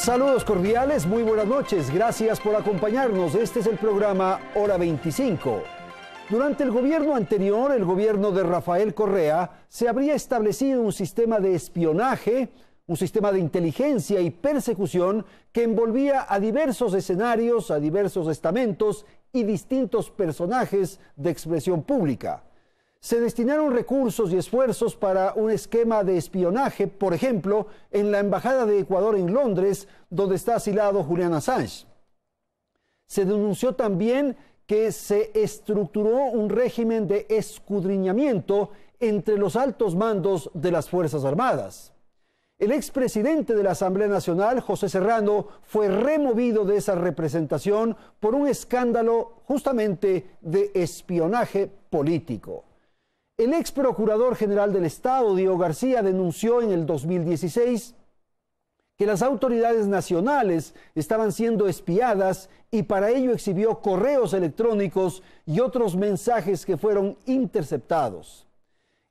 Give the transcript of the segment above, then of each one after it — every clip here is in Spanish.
Saludos cordiales, muy buenas noches, gracias por acompañarnos. Este es el programa Hora 25. Durante el gobierno anterior, el gobierno de Rafael Correa, se habría establecido un sistema de espionaje, un sistema de inteligencia y persecución que envolvía a diversos escenarios, a diversos estamentos y distintos personajes de expresión pública. Se destinaron recursos y esfuerzos para un esquema de espionaje, por ejemplo, en la Embajada de Ecuador en Londres, donde está asilado Julian Assange. Se denunció también que se estructuró un régimen de escudriñamiento entre los altos mandos de las Fuerzas Armadas. El expresidente de la Asamblea Nacional, José Serrano, fue removido de esa representación por un escándalo justamente de espionaje político. El ex procurador general del Estado, Diego García, denunció en el 2016 que las autoridades nacionales estaban siendo espiadas y para ello exhibió correos electrónicos y otros mensajes que fueron interceptados.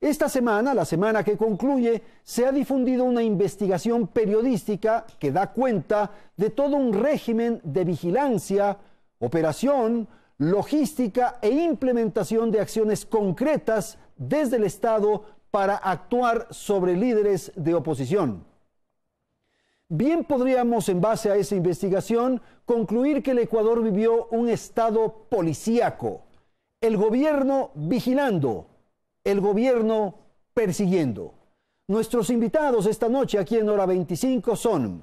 Esta semana, la semana que concluye, se ha difundido una investigación periodística que da cuenta de todo un régimen de vigilancia, operación, logística e implementación de acciones concretas desde el Estado para actuar sobre líderes de oposición. Bien podríamos, en base a esa investigación, concluir que el Ecuador vivió un estado policíaco, el gobierno vigilando, el gobierno persiguiendo. Nuestros invitados esta noche aquí en Hora 25 son: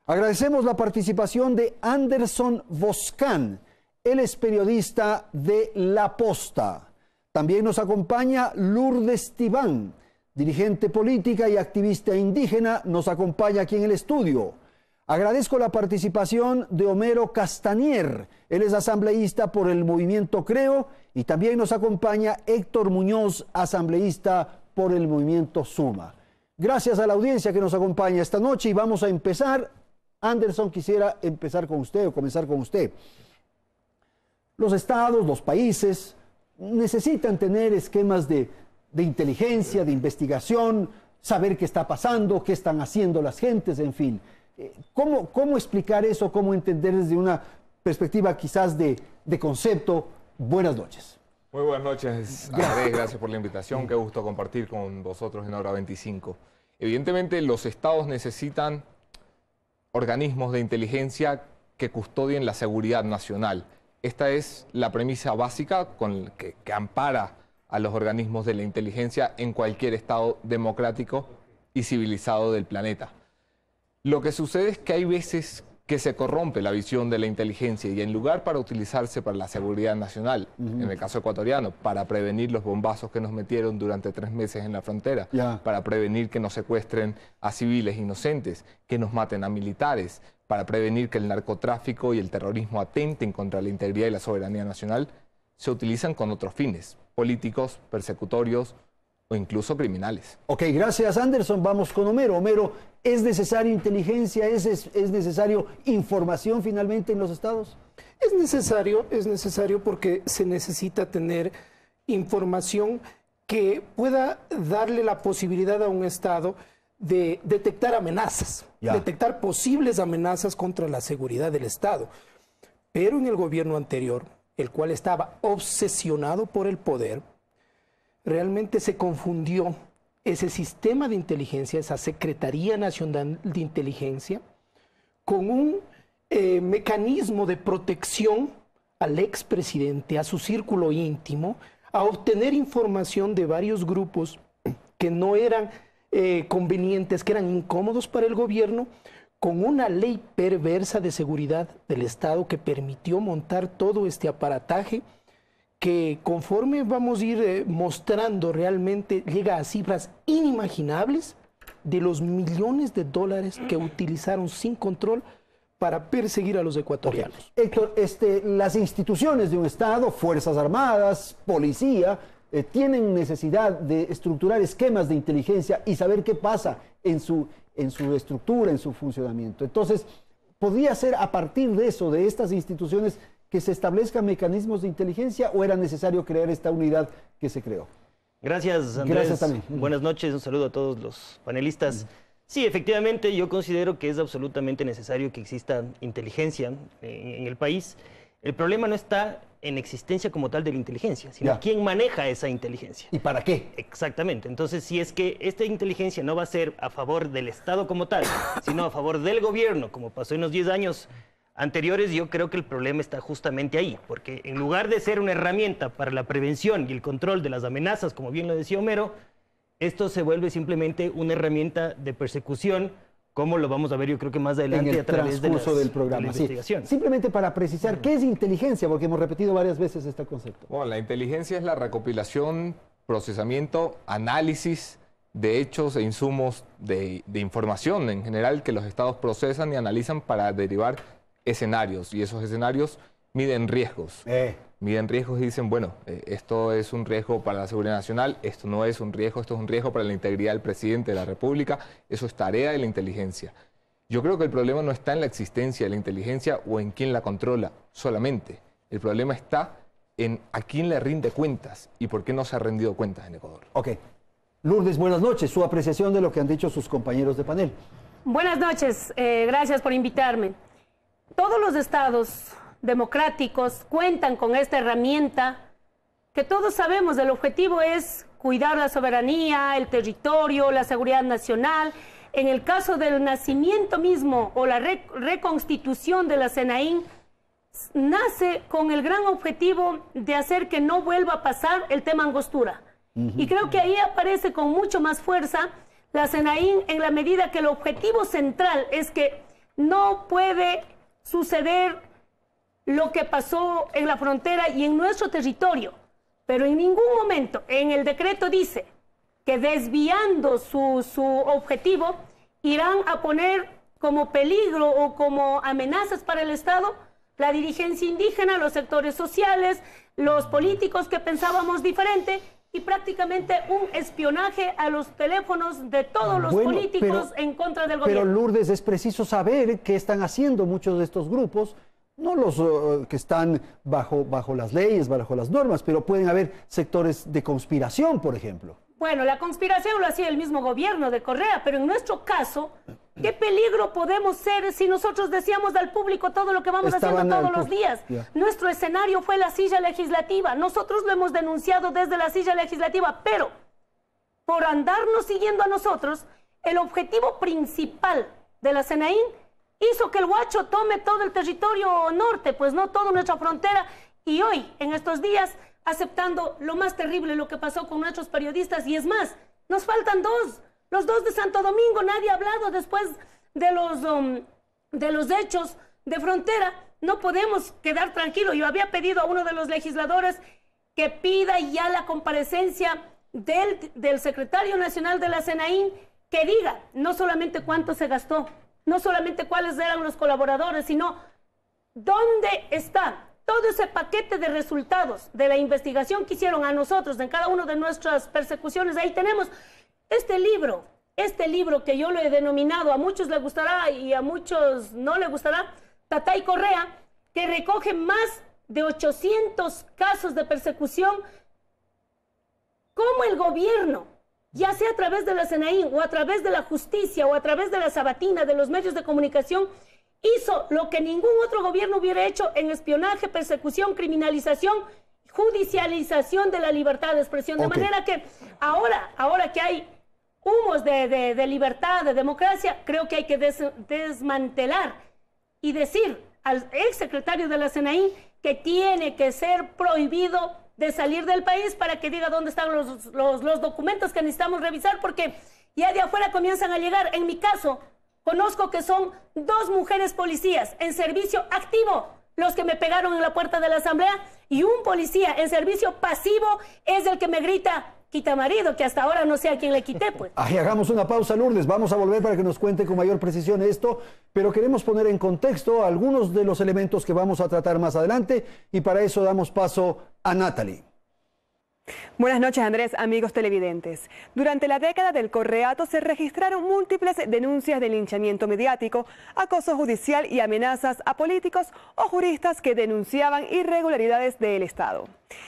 agradecemos la participación de Anderson Voscan, él es periodista de La Posta. También nos acompaña Lourdes Tibán, dirigente política y activista indígena, nos acompaña aquí en el estudio. Agradezco la participación de Homero Castanier, él es asambleísta por el movimiento Creo, y también nos acompaña Héctor Muñoz, asambleísta por el movimiento Suma. Gracias a la audiencia que nos acompaña esta noche y vamos a empezar. Anderson, quisiera empezar con usted o comenzar con usted. Los estados, los países necesitan tener esquemas de inteligencia, de investigación, saber qué está pasando, qué están haciendo las gentes, en fin. ¿Cómo explicar eso? ¿Cómo entender desde una perspectiva quizás de concepto? Buenas noches. Muy buenas noches, Andrés, gracias por la invitación, qué gusto compartir con vosotros en Hora 25. Evidentemente los estados necesitan organismos de inteligencia que custodien la seguridad nacional. Esta es la premisa básica que ampara a los organismos de la inteligencia en cualquier estado democrático y civilizado del planeta. Lo que sucede es que hay veces que se corrompe la visión de la inteligencia y en lugar para utilizarse para la seguridad nacional, en el caso ecuatoriano, para prevenir los bombazos que nos metieron durante 3 meses en la frontera, para prevenir que nos secuestren a civiles inocentes, que nos maten a militares, para prevenir que el narcotráfico y el terrorismo atenten contra la integridad y la soberanía nacional, se utilizan con otros fines, políticos, persecutorios o incluso criminales. Ok, gracias Anderson. Vamos con Homero. Homero, ¿es necesario inteligencia? ¿Es necesario información finalmente en los estados? Es necesario porque se necesita tener información que pueda darle la posibilidad a un estado de detectar amenazas, detectar posibles amenazas contra la seguridad del Estado. Pero en el gobierno anterior, el cual estaba obsesionado por el poder, realmente se confundió ese sistema de inteligencia, esa Secretaría Nacional de Inteligencia, con un mecanismo de protección al expresidente, a su círculo íntimo, a obtener información de varios grupos que no eran convenientes, que eran incómodos para el gobierno, con una ley perversa de seguridad del Estado que permitió montar todo este aparataje que, conforme vamos a ir mostrando, realmente llega a cifras inimaginables de los millones de dólares que utilizaron sin control para perseguir a los ecuatorianos. Héctor, las instituciones de un Estado, Fuerzas Armadas, Policía, tienen necesidad de estructurar esquemas de inteligencia y saber qué pasa en su estructura, en su funcionamiento. Entonces, ¿podría ser a partir de eso, de estas instituciones, que se establezcan mecanismos de inteligencia o era necesario crear esta unidad que se creó? Gracias, Andrés. Gracias también. Buenas noches, un saludo a todos los panelistas. Sí, efectivamente, yo considero que es absolutamente necesario que exista inteligencia en el país. El problema no está en existencia como tal de la inteligencia, sino quién maneja esa inteligencia. ¿Y para qué? Exactamente. Entonces, si es que esta inteligencia no va a ser a favor del Estado como tal, sino a favor del gobierno, como pasó en los 10 años anteriores, yo creo que el problema está justamente ahí, porque en lugar de ser una herramienta para la prevención y el control de las amenazas, como bien lo decía Homero, esto se vuelve simplemente una herramienta de persecución, como lo vamos a ver yo creo que más adelante en el a través transcurso del de programa. la investigación. Sí. Simplemente para precisar, ¿qué es inteligencia? Porque hemos repetido varias veces este concepto. Bueno, la inteligencia es la recopilación, procesamiento, análisis de hechos e insumos de información en general que los estados procesan y analizan para derivar escenarios. Y esos escenarios miden riesgos. Miden riesgos y dicen, bueno, esto es un riesgo para la seguridad nacional, esto no es un riesgo, esto es un riesgo para la integridad del presidente de la República. Eso es tarea de la inteligencia. Yo creo que el problema no está en la existencia de la inteligencia o en quién la controla solamente. El problema está en a quién le rinde cuentas y por qué no se ha rendido cuentas en Ecuador. Ok. Lourdes, buenas noches. Su apreciación de lo que han dicho sus compañeros de panel. Buenas noches. Gracias por invitarme. Todos los estados democráticos cuentan con esta herramienta que todos sabemos, el objetivo es cuidar la soberanía, el territorio, la seguridad nacional. En el caso del nacimiento mismo o la reconstitución de la CNAIN, nace con el gran objetivo de hacer que no vuelva a pasar el tema Angostura. Y creo que ahí aparece con mucho más fuerza la CNAIN en la medida que el objetivo central es que no puede suceder lo que pasó en la frontera y en nuestro territorio, pero en ningún momento en el decreto dice que desviando su objetivo irán a poner como peligro o como amenazas para el Estado la dirigencia indígena, los sectores sociales, los políticos que pensábamos diferente y prácticamente un espionaje a los teléfonos de todos los políticos en contra del gobierno. Pero Lourdes, es preciso saber qué están haciendo muchos de estos grupos. No los que están bajo las leyes, bajo las normas, pero pueden haber sectores de conspiración, por ejemplo. Bueno, la conspiración lo hacía el mismo gobierno de Correa, pero en nuestro caso, ¿qué peligro podemos ser si nosotros decíamos al público todo lo que vamos haciendo todos los días? Nuestro escenario fue la silla legislativa. Nosotros lo hemos denunciado desde la silla legislativa, pero por andarnos siguiendo a nosotros, el objetivo principal de la CNAIN hizo que el Guacho tome todo el territorio norte, pues no toda nuestra frontera, y hoy, en estos días, aceptando lo más terrible, lo que pasó con nuestros periodistas, y es más, nos faltan dos, los dos de Santo Domingo, nadie ha hablado después de los hechos de frontera, no podemos quedar tranquilos. Yo había pedido a uno de los legisladores que pida ya la comparecencia del secretario nacional de la CNAIN, que diga no solamente cuánto se gastó, no solamente cuáles eran los colaboradores, sino dónde está todo ese paquete de resultados de la investigación que hicieron a nosotros en cada una de nuestras persecuciones. Ahí tenemos este libro que yo lo he denominado, a muchos les gustará y a muchos no les gustará, Tatay Correa, que recoge más de 800 casos de persecución, como el gobierno, ya sea a través de la CNAIN o a través de la justicia o a través de la Sabatina, de los medios de comunicación, hizo lo que ningún otro gobierno hubiera hecho en espionaje, persecución, criminalización, judicialización de la libertad de expresión. De manera que ahora que hay humos de libertad, de democracia, creo que hay que desmantelar y decir al exsecretario de la CNAIN que tiene que ser prohibido de salir del país para que diga dónde están los documentos que necesitamos revisar, porque ya de afuera comienzan a llegar. En mi caso, conozco que son 2 mujeres policías en servicio activo los que me pegaron en la puerta de la asamblea, y un policía en servicio pasivo es el que me grita, quita marido, que hasta ahora no sé a quién le quité, pues. Hagamos una pausa, Lourdes. Vamos a volver para que nos cuente con mayor precisión esto, pero queremos poner en contexto algunos de los elementos que vamos a tratar más adelante, y para eso damos paso a Natalie. Buenas noches, Andrés, amigos televidentes. Durante la década del Correato se registraron múltiples denuncias de linchamiento mediático, acoso judicial y amenazas a políticos o juristas que denunciaban irregularidades del Estado.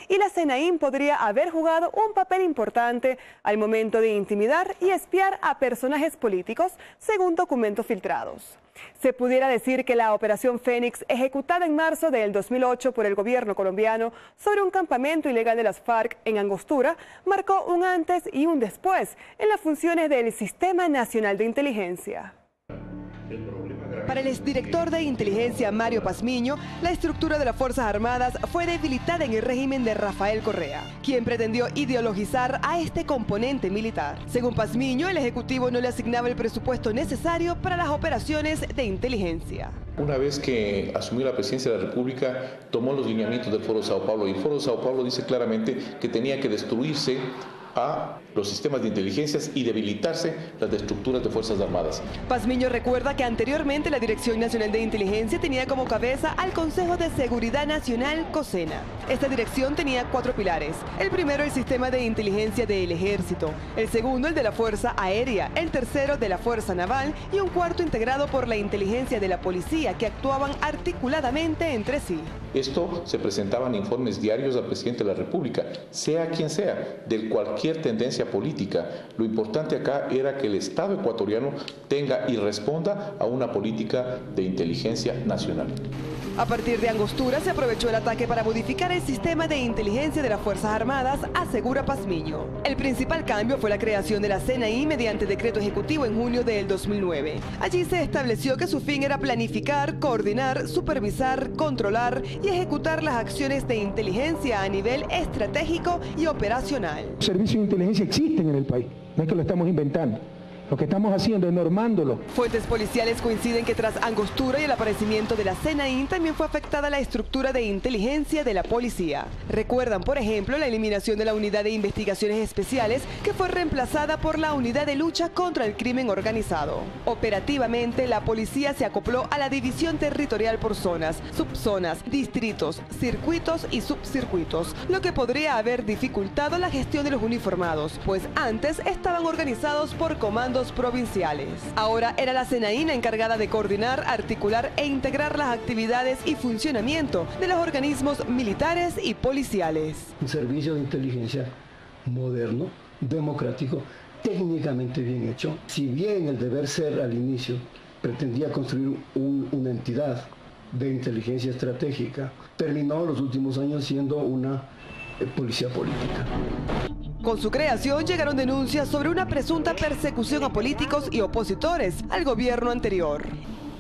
y la CNI podría haber jugado un papel importante al momento de intimidar y espiar a personajes políticos, según documentos filtrados. Se pudiera decir que la Operación Fénix, ejecutada en marzo del 2008 por el gobierno colombiano sobre un campamento ilegal de las FARC en Angostura, marcó un antes y un después en las funciones del Sistema Nacional de Inteligencia. Para el exdirector de inteligencia Mario Pazmiño, la estructura de las Fuerzas Armadas fue debilitada en el régimen de Rafael Correa, quien pretendió ideologizar a este componente militar. Según Pazmiño, el Ejecutivo no le asignaba el presupuesto necesario para las operaciones de inteligencia. Una vez que asumió la presidencia de la República, tomó los lineamientos del Foro de Sao Paulo, y el Foro de Sao Paulo dice claramente que tenía que destruirse a los sistemas de inteligencias y debilitarse las estructuras de Fuerzas Armadas. Pazmiño recuerda que anteriormente la Dirección Nacional de Inteligencia tenía como cabeza al Consejo de Seguridad Nacional, COSENA. Esta dirección tenía 4 pilares. El primero, el sistema de inteligencia del Ejército. El segundo, el de la Fuerza Aérea. El tercero, de la Fuerza Naval. Y un cuarto integrado por la inteligencia de la policía, que actuaban articuladamente entre sí. Esto se presentaban informes diarios al presidente de la República, sea quien sea, de cualquier tendencia política. Lo importante acá era que el Estado ecuatoriano tenga y responda a una política de inteligencia nacional. A partir de Angostura se aprovechó el ataque para modificar el sistema de inteligencia de las Fuerzas Armadas, asegura Pazmiño. El principal cambio fue la creación de la CNI mediante decreto ejecutivo en junio del 2009. Allí se estableció que su fin era planificar, coordinar, supervisar, controlar y ejecutar las acciones de inteligencia a nivel estratégico y operacional. Los servicios de inteligencia existen en el país, no es que lo estamos inventando. Lo que estamos haciendo es normándolo. Fuentes policiales coinciden que tras Angostura y el aparecimiento de la CNI también fue afectada la estructura de inteligencia de la policía. Recuerdan, por ejemplo, la eliminación de la Unidad de Investigaciones Especiales, que fue reemplazada por la Unidad de Lucha contra el Crimen Organizado. Operativamente, la policía se acopló a la división territorial por zonas, subzonas, distritos, circuitos y subcircuitos, lo que podría haber dificultado la gestión de los uniformados, pues antes estaban organizados por comandos provinciales. Ahora era la CNI la encargada de coordinar, articular e integrar las actividades y funcionamiento de los organismos militares y policiales. Un servicio de inteligencia moderno, democrático, técnicamente bien hecho. Si bien el deber ser al inicio pretendía construir una entidad de inteligencia estratégica, terminó en los últimos años siendo una policía política. Con su creación llegaron denuncias sobre una presunta persecución a políticos y opositores al gobierno anterior.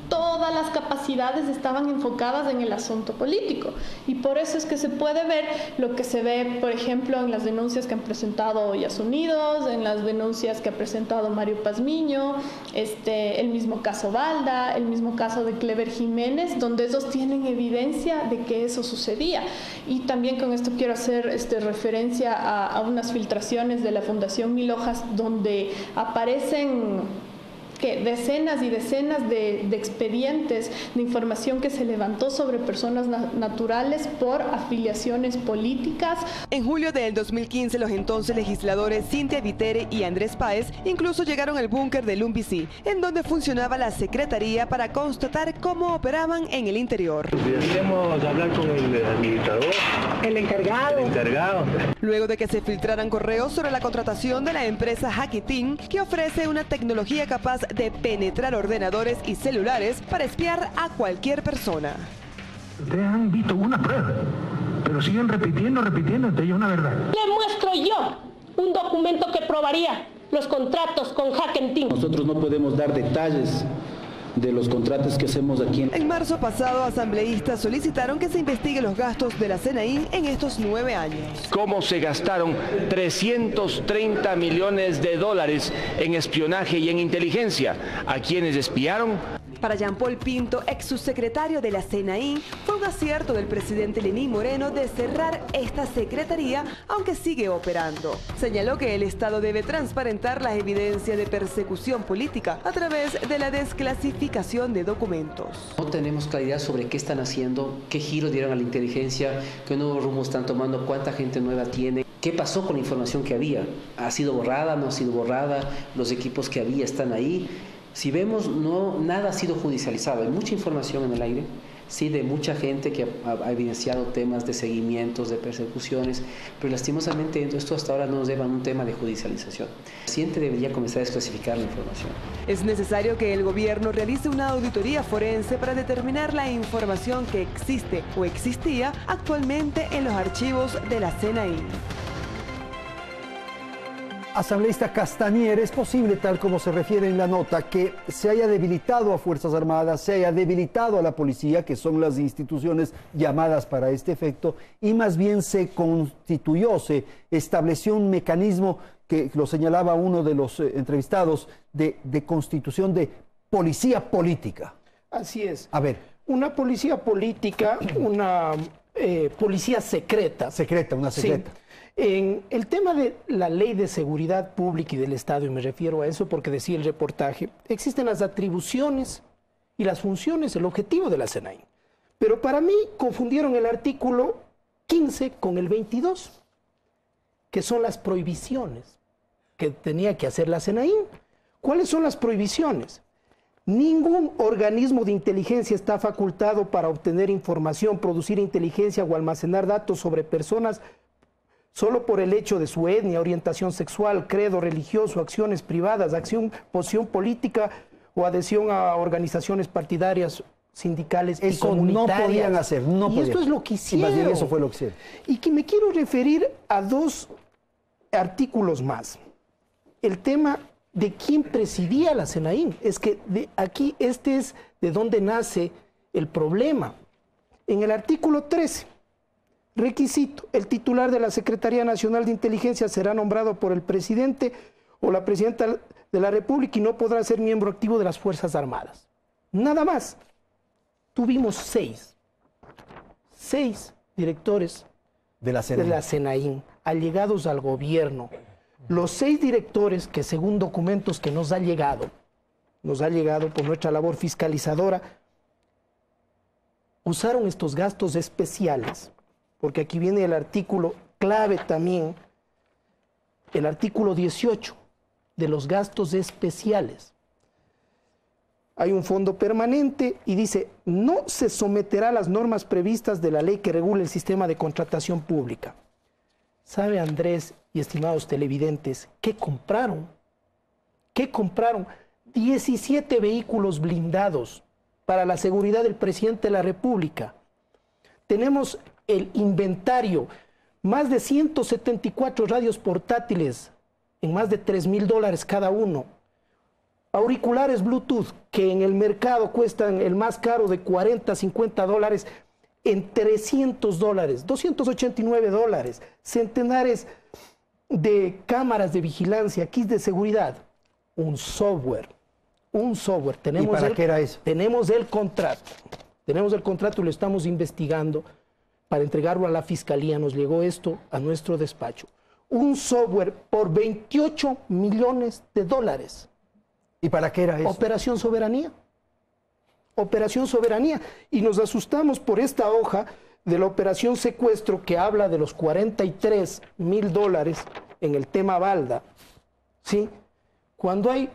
Todas las capacidades estaban enfocadas en el asunto político y por eso es que se puede ver lo que se ve, por ejemplo, en las denuncias que han presentado Ollas Unidos, en las denuncias que ha presentado Mario Pazmiño, el mismo caso Balda, el mismo caso de Clever Jiménez, donde esos tienen evidencia de que eso sucedía. Y también con esto quiero hacer referencia a unas filtraciones de la Fundación Mil Hojas donde aparecen decenas y decenas de expedientes de información que se levantó sobre personas naturales por afiliaciones políticas. En julio del 2015, los entonces legisladores Cintia Vitere y Andrés Páez incluso llegaron al búnker del UNBC, en donde funcionaba la Secretaría, para constatar cómo operaban en el interior. Deberíamos hablar con el administrador. El encargado. Luego de que se filtraran correos sobre la contratación de la empresa Hacketeam, que ofrece una tecnología capaz de penetrar ordenadores y celulares para espiar a cualquier persona. Ustedes han visto una prueba, pero siguen repitiendo, entonces es una verdad. Le muestro yo un documento que probaría los contratos con Hacketeam. Nosotros no podemos dar detalles de los contratos que hacemos aquí. En marzo pasado, asambleístas solicitaron que se investigue los gastos de la CNI en estos 9 años. ¿Cómo se gastaron 330 millones de dólares en espionaje y en inteligencia? ¿A quienes espiaron? Para Jean Paul Pinto, ex subsecretario de la CNI, fue un acierto del presidente Lenín Moreno de cerrar esta secretaría, aunque sigue operando. Señaló que el Estado debe transparentar las evidencias de persecución política a través de la desclasificación de documentos. No tenemos claridad sobre qué están haciendo, qué giro dieron a la inteligencia, qué nuevos rumos están tomando, cuánta gente nueva tiene, qué pasó con la información que había. ¿Ha sido borrada, no ha sido borrada? ¿Los equipos que había están ahí? Si vemos, nada ha sido judicializado, hay mucha información en el aire, sí, de mucha gente que ha evidenciado temas de seguimientos, de persecuciones, pero lastimosamente esto hasta ahora no nos lleva a un tema de judicialización. El presidente debería comenzar a desclasificar la información. Es necesario que el gobierno realice una auditoría forense para determinar la información que existe o existía actualmente en los archivos de la CNI. Asambleísta Castañer, ¿es posible, tal como se refiere en la nota, que se haya debilitado a Fuerzas Armadas, se haya debilitado a la policía, que son las instituciones llamadas para este efecto, y más bien se constituyó, se estableció un mecanismo que lo señalaba uno de los entrevistados, de constitución de policía política? Así es. A ver. Una policía política, una policía secreta. Una secreta. Sí. En el tema de la ley de seguridad pública y del Estado, y me refiero a eso porque decía el reportaje, existen las atribuciones y las funciones, el objetivo de la CNI. Pero para mí confundieron el artículo 15 con el 22, que son las prohibiciones que tenía que hacer la CNI. ¿Cuáles son las prohibiciones? Ningún organismo de inteligencia está facultado para obtener información, producir inteligencia o almacenar datos sobre personas solo por el hecho de su etnia, orientación sexual, credo religioso, acciones privadas, posición política o adhesión a organizaciones partidarias, sindicales y comunitarias. No podían hacer, no podían. Esto es lo que hicieron. Y más bien eso fue lo que hicieron. Y que me quiero referir a dos artículos más. El tema de quién presidía la CNI. Es que aquí este es de donde nace el problema. En el artículo 13, requisito, el titular de la Secretaría Nacional de Inteligencia será nombrado por el presidente o la presidenta de la República y no podrá ser miembro activo de las Fuerzas Armadas. Nada más. Tuvimos seis directores de la CNI allegados al gobierno. Los 6 directores que, según documentos que nos ha llegado por nuestra labor fiscalizadora, usaron estos gastos especiales, porque aquí viene el artículo clave también, el artículo 18 de los gastos especiales. Hay un fondo permanente y dice, no se someterá a las normas previstas de la ley que regula el sistema de contratación pública. ¿Sabe, Andrés y estimados televidentes, qué compraron? ¿Qué compraron? 17 vehículos blindados para la seguridad del presidente de la República. Tenemos el inventario, más de 174 radios portátiles en más de $3,000 cada uno. Auriculares Bluetooth que en el mercado cuestan el más caro de $40, $50 en $300, $289, centenares de cámaras de vigilancia, kits de seguridad, un software. Tenemos ¿Y para qué era eso? Tenemos el contrato y lo estamos investigando para entregarlo a la Fiscalía. Nos llegó esto a nuestro despacho. Un software por $28 millones. ¿Y para qué era eso? Operación Soberanía. Operación Soberanía. Y nos asustamos por esta hoja de la Operación Secuestro que habla de los $43,000 en el tema Balda. ¿Sí? Cuando hay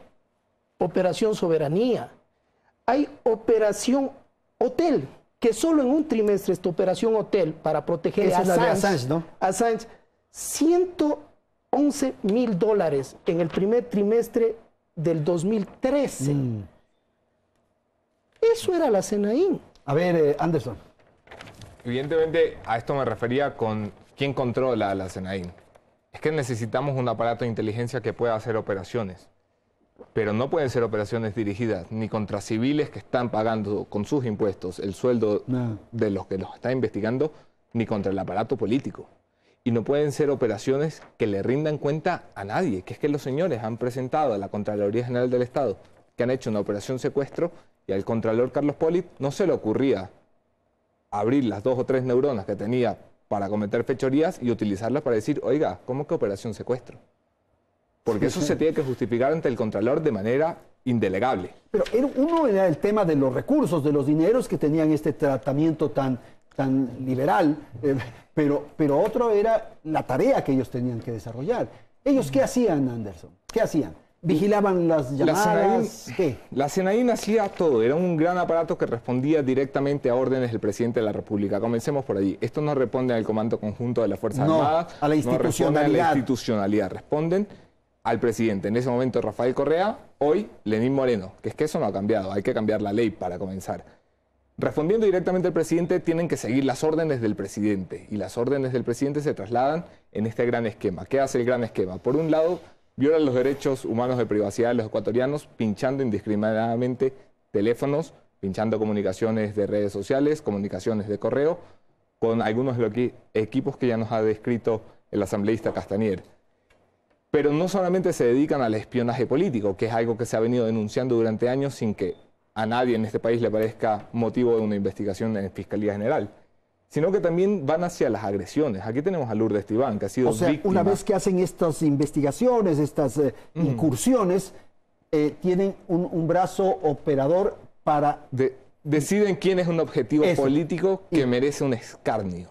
Operación Soberanía, hay Operación Hotel, que solo en un trimestre esta Operación Hotel para proteger a Assange, ¿no? Assange, $111,000 en el primer trimestre del 2013. Eso era la CNI. A ver, Anderson. Evidentemente, a esto me refería con quién controla la CNI. Es que necesitamos un aparato de inteligencia que pueda hacer operaciones. Pero no pueden ser operaciones dirigidas ni contra civiles que están pagando con sus impuestos el sueldo de los que los están investigando, ni contra el aparato político. Y no pueden ser operaciones que le rindan cuenta a nadie, que es que los señores han presentado a la Contraloría General del Estado que han hecho una operación secuestro y al Contralor Carlos Polit no se le ocurría abrir las 2 o 3 neuronas que tenía para cometer fechorías y utilizarlas para decir, oiga, ¿cómo que operación secuestro? Porque eso se tiene que justificar ante el Contralor de manera indelegable. Pero uno era el tema de los recursos, de los dineros que tenían este tratamiento tan liberal, pero otro era la tarea que ellos tenían que desarrollar. ¿Ellos qué hacían, Anderson? ¿Qué hacían? ¿Vigilaban las llamadas? La SENAIN hacía todo, era un gran aparato que respondía directamente a órdenes del presidente de la República. Comencemos por allí. Esto no responde al Comando Conjunto de las Fuerzas Armadas, a la institucionalidad. No responde a la institucionalidad, responden al presidente. En ese momento Rafael Correa, hoy Lenín Moreno, que es que eso no ha cambiado, hay que cambiar la ley para comenzar. Respondiendo directamente al presidente, tienen que seguir las órdenes del presidente, y las órdenes del presidente se trasladan en este gran esquema. ¿Qué hace el gran esquema? Por un lado, viola los derechos humanos de privacidad de los ecuatorianos, pinchando indiscriminadamente teléfonos, pinchando comunicaciones de redes sociales, comunicaciones de correo, con algunos de los equipos que ya nos ha descrito el asambleísta Castañer. Pero no solamente se dedican al espionaje político, que es algo que se ha venido denunciando durante años sin que a nadie en este país le parezca motivo de una investigación en Fiscalía General, sino que también van hacia las agresiones. Aquí tenemos a Lourdes Tibán, que ha sido víctima. Una vez que hacen estas investigaciones, estas incursiones, tienen un brazo operador para... Deciden quién es un objetivo político que merece un escarnio.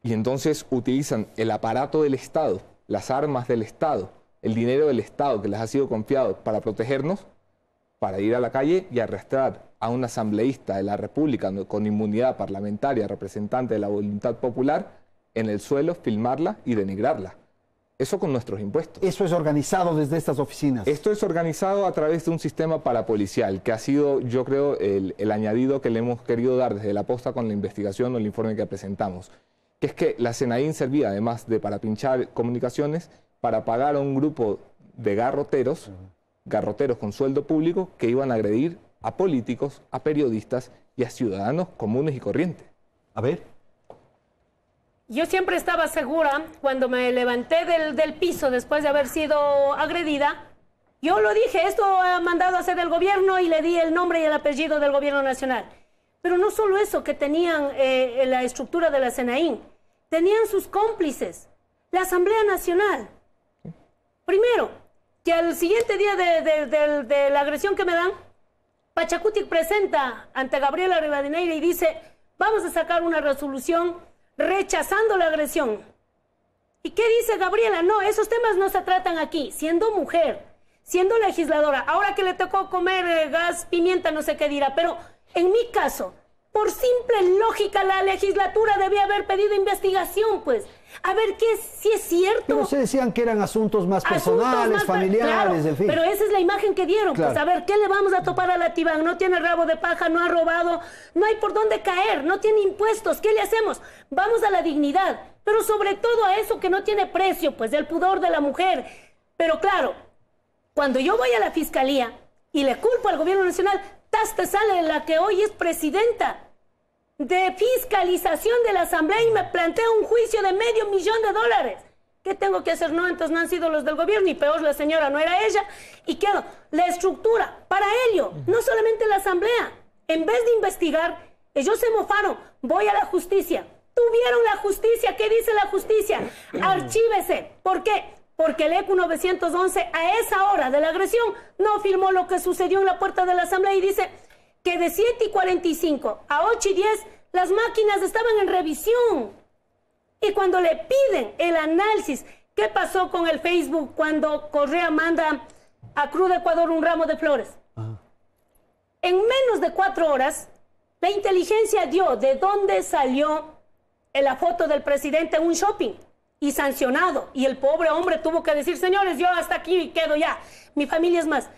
Y entonces utilizan el aparato del Estado, las armas del Estado, el dinero del Estado que les ha sido confiado para protegernos, para ir a la calle y arrastrar a un asambleísta de la República con inmunidad parlamentaria, representante de la voluntad popular, en el suelo, filmarla y denigrarla. Eso con nuestros impuestos. Eso es organizado desde estas oficinas. Esto es organizado a través de un sistema parapolicial, que ha sido, yo creo, el añadido que le hemos querido dar desde la posta con la investigación o el informe que presentamos. Que es que la SENAIN servía, además de para pinchar comunicaciones, para pagar a un grupo de garroteros, garroteros con sueldo público, que iban a agredir a políticos, a periodistas y a ciudadanos comunes y corrientes. A ver. Yo siempre estaba segura, cuando me levanté del piso después de haber sido agredida, yo lo dije, esto ha mandado a hacer el gobierno, y le di el nombre y el apellido del gobierno nacional. Pero no solo eso, que tenían la estructura de la SENAIN, tenían sus cómplices, la Asamblea Nacional. Primero, que al siguiente día de la agresión que me dan, Pachacuti presenta ante Gabriela Rivadeneira y dice, vamos a sacar una resolución rechazando la agresión. ¿Y qué dice Gabriela? No, esos temas no se tratan aquí. Siendo mujer, siendo legisladora, ahora que le tocó comer gas, pimienta, no sé qué dirá, pero en mi caso, por simple lógica, la legislatura debía haber pedido investigación, pues. A ver si es cierto. Pero se decían que eran asuntos más personales, familiares, claro, en fin. Pero esa es la imagen que dieron. Claro. Pues a ver, ¿qué le vamos a topar a la Tibán? No tiene rabo de paja, no ha robado, no hay por dónde caer, no tiene impuestos. ¿Qué le hacemos? Vamos a la dignidad, pero sobre todo a eso que no tiene precio, pues del pudor de la mujer. Pero claro, cuando yo voy a la fiscalía y le culpo al gobierno nacional, te sale la que hoy es presidenta de fiscalización de la Asamblea y me plantea un juicio de $500,000. ¿Qué tengo que hacer? No, entonces no han sido los del gobierno, y peor la señora, no era ella. Y quedó la estructura. Para ello, no solamente la Asamblea. En vez de investigar, ellos se mofaron. Voy a la justicia. Tuvieron la justicia. ¿Qué dice la justicia? Archívese. ¿Por qué? Porque el ECU 911 a esa hora de la agresión no filmó lo que sucedió en la puerta de la Asamblea, y dice que de 7:45 a 8:10 las máquinas estaban en revisión. Y cuando le piden el análisis, ¿qué pasó con el Facebook cuando Correa manda a Cruz de Ecuador un ramo de flores? En menos de 4 horas, la inteligencia dio de dónde salió la foto del presidente en un shopping. Y sancionado. Y el pobre hombre tuvo que decir, señores, yo hasta aquí quedo ya. Mi familia es más.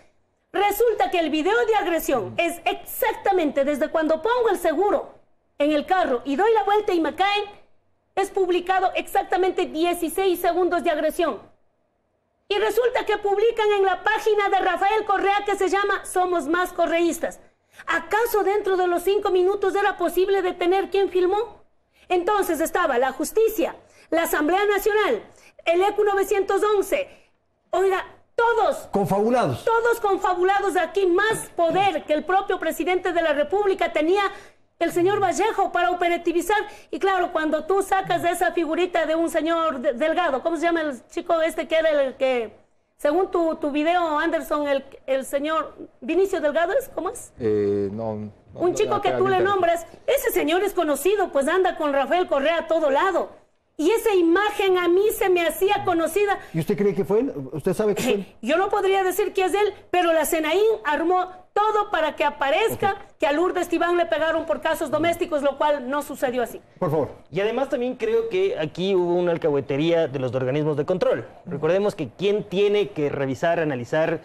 Resulta que el video de agresión es exactamente desde cuando pongo el seguro en el carro y doy la vuelta y me caen, es publicado exactamente 16 segundos de agresión. Y resulta que publican en la página de Rafael Correa, que se llama Somos Más Correístas. ¿Acaso dentro de los 5 minutos era posible detener quién filmó? Entonces estaba la justicia, la Asamblea Nacional, el ECU 911, oiga, todos confabulados. Todos confabulados aquí, más poder que el propio presidente de la República tenía el señor Vallejo para operativizar. Y claro, cuando tú sacas de esa figurita de un señor Delgado, ¿cómo se llama el chico este que era el que, según tu video, Anderson, el señor Vinicio Delgado, ¿cómo es? No, un chico que tú le nombras, ese señor es conocido, pues anda con Rafael Correa a todo lado. y esa imagen a mí se me hacía conocida. ¿Y usted cree que fue él? ¿Usted sabe que fue él? Yo no podría decir que es él, pero la Senaín armó todo para que aparezca que a Lourdes Tibán le pegaron por casos domésticos, lo cual no sucedió así. Por favor. Y además también creo que aquí hubo una alcahuetería de los organismos de control. Recordemos que quien tiene que revisar, analizar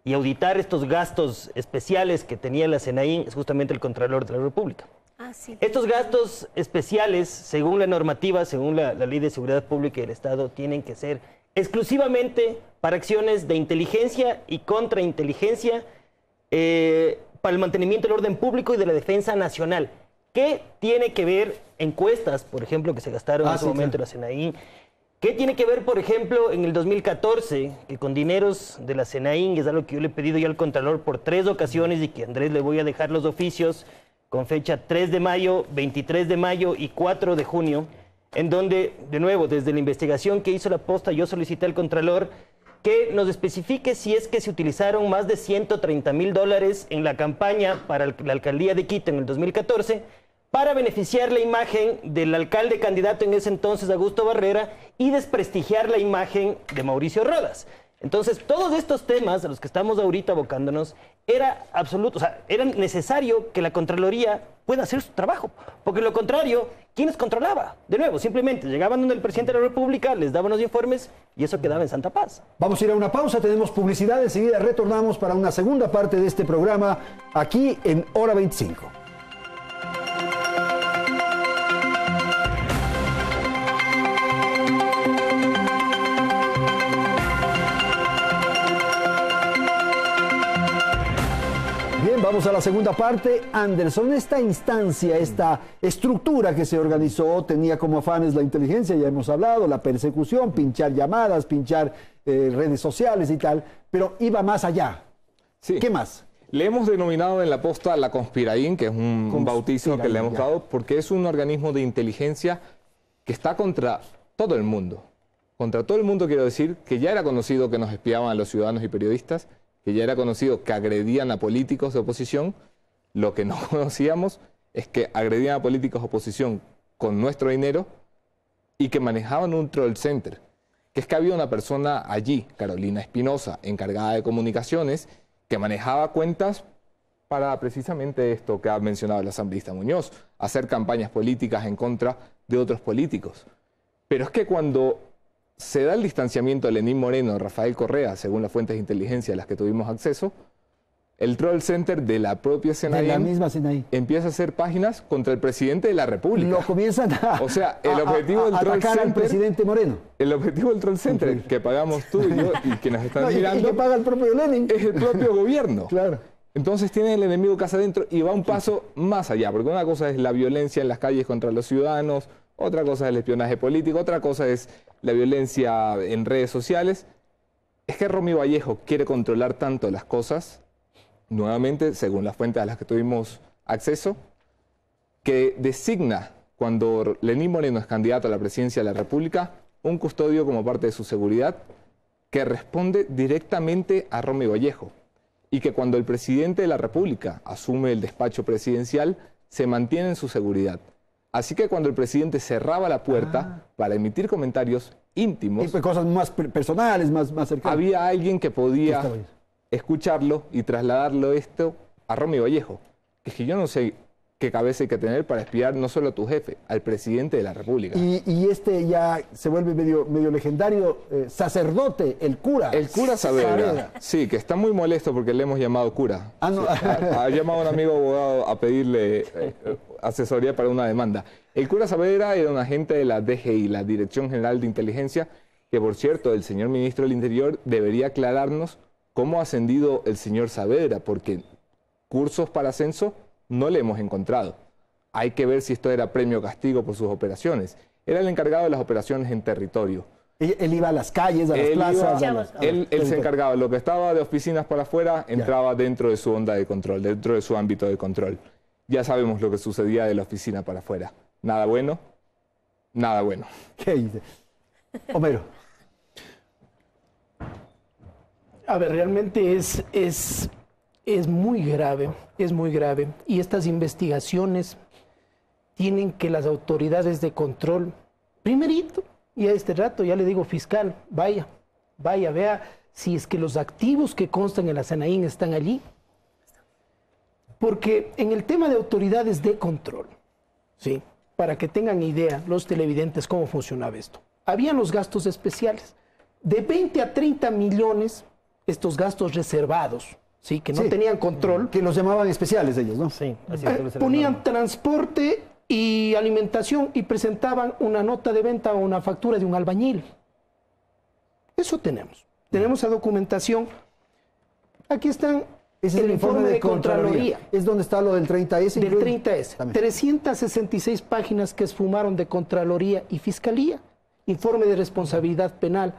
y auditar estos gastos especiales que tenía la Senaín es justamente el Contralor de la República. Ah, sí. Estos gastos especiales, según la normativa, según la Ley de Seguridad Pública del Estado, tienen que ser exclusivamente para acciones de inteligencia y contrainteligencia para el mantenimiento del orden público y de la defensa nacional. ¿Qué tiene que ver encuestas, por ejemplo, que se gastaron en ese momento en la Senaín? ¿Qué tiene que ver, por ejemplo, en el 2014, que con dineros de la Senaín, es algo que yo le he pedido ya al Contralor por 3 ocasiones y que a Andrés le voy a dejar los oficios con fecha 3 de mayo, 23 de mayo y 4 de junio, en donde, de nuevo, desde la investigación que hizo la Posta, yo solicité al Contralor que nos especifique si es que se utilizaron más de $130,000 en la campaña para la alcaldía de Quito en el 2014 para beneficiar la imagen del alcalde candidato en ese entonces, Augusto Barrera, y desprestigiar la imagen de Mauricio Rodas. Entonces, todos estos temas a los que estamos ahorita abocándonos, era necesario que la Contraloría pueda hacer su trabajo, porque lo contrario, ¿quiénes controlaba? De nuevo, simplemente llegaban donde el presidente de la República, les daban los informes y eso quedaba en santa paz. Vamos a ir a una pausa, tenemos publicidad, enseguida retornamos para una segunda parte de este programa aquí en Hora 25. Bien, vamos a la segunda parte. Anderson, esta instancia, esta estructura que se organizó tenía como afanes la inteligencia, ya hemos hablado, la persecución, pinchar llamadas, pinchar redes sociales y tal, pero iba más allá. Sí. ¿Qué más? Le hemos denominado en la Posta la Conspiraín, que es un bautizo que le hemos dado, porque es un organismo de inteligencia que está contra todo el mundo. Contra todo el mundo, quiero decir, que ya era conocido que nos espiaban a los ciudadanos y periodistas, que ya era conocido que agredían a políticos de oposición. Lo que no conocíamos es que agredían a políticos de oposición con nuestro dinero y que manejaban un troll center. Que es que había una persona allí, Carolina Espinosa, encargada de comunicaciones, que manejaba cuentas para precisamente esto que ha mencionado el asambleísta Muñoz, hacer campañas políticas en contra de otros políticos. Pero es que cuando se da el distanciamiento de Lenín Moreno, Rafael Correa, según las fuentes de inteligencia a las que tuvimos acceso, el troll center de la propia Senaín, de la misma Senaín, empieza a hacer páginas contra el presidente de la República. Lo comienzan o sea, el objetivo del troll atacar center, al presidente Moreno. El objetivo del troll center que pagamos tú y yo y que nos están mirando, y que paga el propio Lenin, es el propio gobierno. Claro. Entonces tiene el enemigo casa adentro y va un paso más allá, porque una cosa es la violencia en las calles contra los ciudadanos, otra cosa es el espionaje político, otra cosa es la violencia en redes sociales. Es que Romy Vallejo quiere controlar tanto las cosas, nuevamente, según las fuentes a las que tuvimos acceso, que designa, cuando Lenín Moreno es candidato a la presidencia de la República, un custodio como parte de su seguridad que responde directamente a Romy Vallejo. Y que cuando el presidente de la República asume el despacho presidencial, se mantiene en su seguridad. Así que cuando el presidente cerraba la puerta para emitir comentarios íntimos, y cosas más personales, más cercanas, había alguien que podía escucharlo y trasladarlo esto a Romy Vallejo. Que es que yo no sé qué cabeza hay que tener para espiar no solo a tu jefe, al presidente de la República. Y este ya se vuelve medio legendario, sacerdote, el cura. El cura Saavedra. Sí, que está muy molesto porque le hemos llamado cura. No. Ha llamado a un amigo abogado a pedirle asesoría para una demanda. El cura Saavedra era un agente de la DGI, la Dirección General de Inteligencia, que por cierto, el señor ministro del Interior debería aclararnos cómo ha ascendido el señor Saavedra, porque cursos para ascenso no le hemos encontrado. Hay que ver si esto era premio o castigo por sus operaciones. Era el encargado de las operaciones en territorio. Él iba a las calles, a las plazas. Él se encargaba. Lo que estaba de oficinas para afuera entraba dentro de su onda de control, dentro de su ámbito de control. Ya sabemos lo que sucedía de la oficina para afuera. Nada bueno, nada bueno. ¿Qué dice? Homero. A ver, realmente es muy grave, es muy grave. Y estas investigaciones tienen que las autoridades de control Primerito, y a este rato ya le digo, fiscal, vaya, vea si es que los activos que constan en la SENAIN están allí. Porque en el tema de autoridades de control, ¿sí? Para que tengan idea los televidentes cómo funcionaba esto. Habían los gastos especiales, de 20 a 30 millones, estos gastos reservados, ¿sí? Que no tenían control. Que los llamaban especiales ellos, ¿no? Sí. Así ponían transporte y alimentación y presentaban una nota de venta o una factura de un albañil. Eso tenemos. Tenemos la documentación. Aquí están. Ese es el informe de Contraloría. ¿Es donde está lo del 30S? Del 30S. También. 366 páginas que esfumaron de Contraloría y Fiscalía. Informe de responsabilidad penal.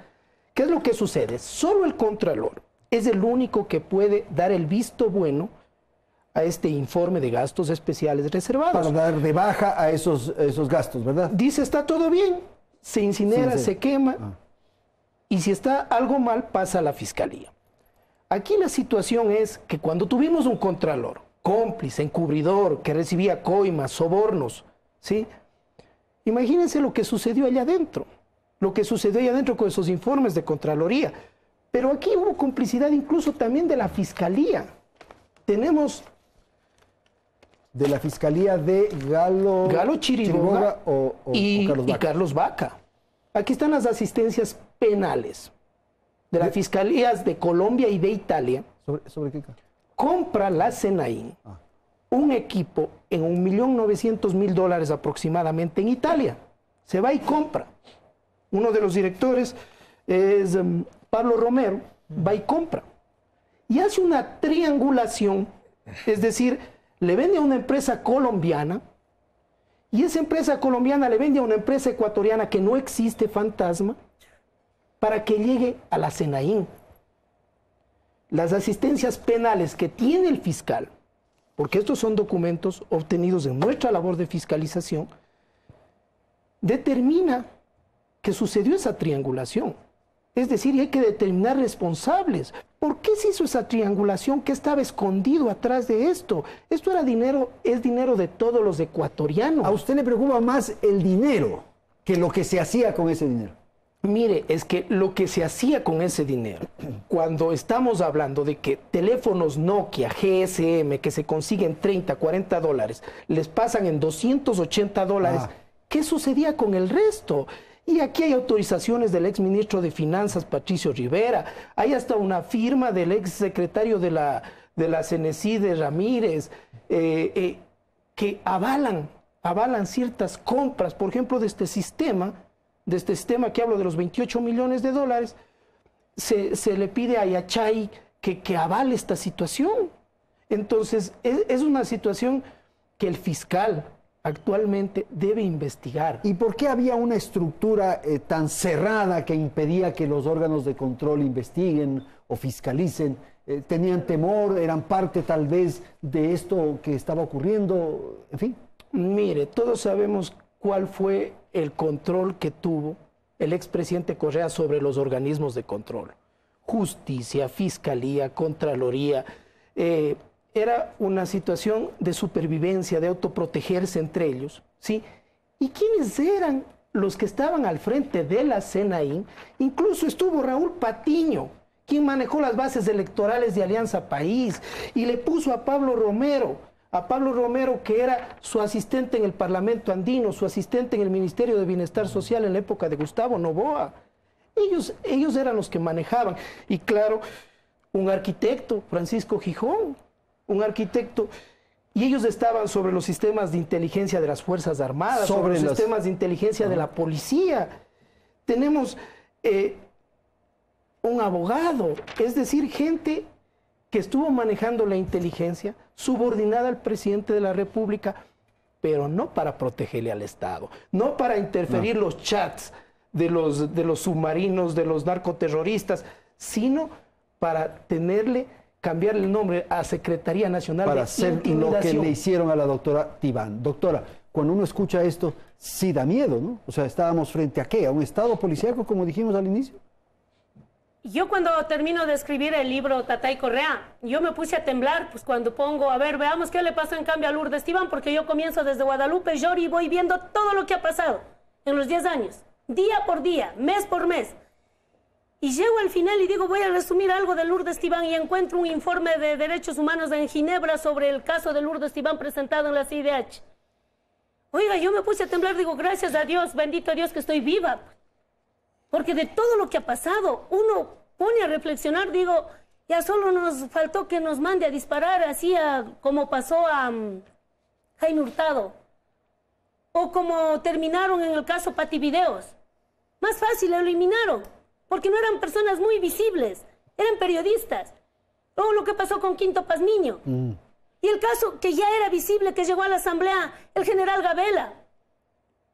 ¿Qué es lo que sucede? Solo el Contralor es el único que puede dar el visto bueno a este informe de gastos especiales reservados. Para dar de baja a esos gastos, ¿verdad? Dice, está todo bien, se incinera, se quema, y si está algo mal, pasa a la Fiscalía. Aquí la situación es que cuando tuvimos un Contralor, cómplice, encubridor, que recibía coimas, sobornos, ¿sí? Imagínense lo que sucedió allá adentro, con esos informes de Contraloría. Pero aquí hubo complicidad incluso también de la Fiscalía. Tenemos... De la Fiscalía de Galo Chiriboga y Carlos Vaca. Aquí están las asistencias penales de las Fiscalías de Colombia y de Italia. ¿Sobre qué caso? Compra la SENAIN un equipo en $1.900.000 aproximadamente en Italia. Se va y compra. Uno de los directores es Pablo Romero, va y compra. Y hace una triangulación, es decir, le vende a una empresa colombiana y esa empresa colombiana le vende a una empresa ecuatoriana que no existe, fantasma, para que llegue a la SENAIN. Las asistencias penales que tiene el fiscal, porque estos son documentos obtenidos en nuestra labor de fiscalización, determina que sucedió esa triangulación. Es decir, hay que determinar responsables. ¿Por qué se hizo esa triangulación? ¿Qué estaba escondido atrás de esto? Esto era dinero, es dinero de todos los ecuatorianos. ¿A usted le preocupa más el dinero que lo que se hacía con ese dinero? Mire, es que lo que se hacía con ese dinero, cuando estamos hablando de que teléfonos Nokia, GSM, que se consiguen $30, $40, les pasan en $280, ¿qué sucedía con el resto? Y aquí hay autorizaciones del ex ministro de Finanzas, Patricio Rivera. Hay hasta una firma del ex secretario de la CNCID, Ramírez, que avalan ciertas compras. Por ejemplo, de este sistema que hablo de los $28 millones, se le pide a Yachay que avale esta situación. Entonces, es una situación que el fiscal actualmente debe investigar. ¿Y por qué había una estructura tan cerrada que impedía que los órganos de control investiguen o fiscalicen? ¿Tenían temor? ¿Eran parte tal vez de esto que estaba ocurriendo? En fin. Mire, todos sabemos cuál fue el control que tuvo el expresidente Correa sobre los organismos de control. Justicia, Fiscalía, Contraloría. Era una situación de supervivencia, de autoprotegerse entre ellos, ¿sí? ¿Y quiénes eran los que estaban al frente de la SENAIN? Incluso estuvo Raúl Patiño, quien manejó las bases electorales de Alianza País y le puso a Pablo Romero, que era su asistente en el Parlamento Andino, su asistente en el Ministerio de Bienestar Social en la época de Gustavo Noboa. Ellos eran los que manejaban. Y claro, un arquitecto, Francisco Gijón, y ellos estaban sobre los sistemas de inteligencia de las Fuerzas Armadas, sobre los sistemas de inteligencia de la policía. Tenemos un abogado, es decir, gente que estuvo manejando la inteligencia subordinada al presidente de la República, pero no para protegerle al Estado, no para interferir los chats de los submarinos, de los narcoterroristas, sino para cambiar el nombre a Secretaría Nacional de Intimidación. Para hacer lo que le hicieron a la doctora Tibán. Doctora, cuando uno escucha esto, sí da miedo, ¿no? O sea, estábamos frente a ¿qué? ¿A un Estado policíaco, como dijimos al inicio? Yo cuando termino de escribir el libro Tatay Correa, yo me puse a temblar, pues cuando pongo, a ver, veamos qué le pasó en cambio a Lourdes Tibán, porque yo comienzo desde Guadalupe, lloro y voy viendo todo lo que ha pasado. en los 10 años, día por día, mes por mes. Y llego al final y digo, voy a resumir algo de Lourdes Tibán y encuentro un informe de derechos humanos en Ginebra sobre el caso de Lourdes Tibán presentado en la CIDH. Oiga, yo me puse a temblar, digo, gracias a Dios, bendito Dios que estoy viva. Porque de todo lo que ha pasado, uno pone a reflexionar, digo, ya solo nos faltó que nos mande a disparar así como pasó a Jaime Hurtado. O como terminaron en el caso Pativideos. Más fácil, lo eliminaron. Porque no eran personas muy visibles, eran periodistas. O lo que pasó con Quinto Pazmiño. Y el caso que ya era visible, que llegó a la asamblea, el general Gabela.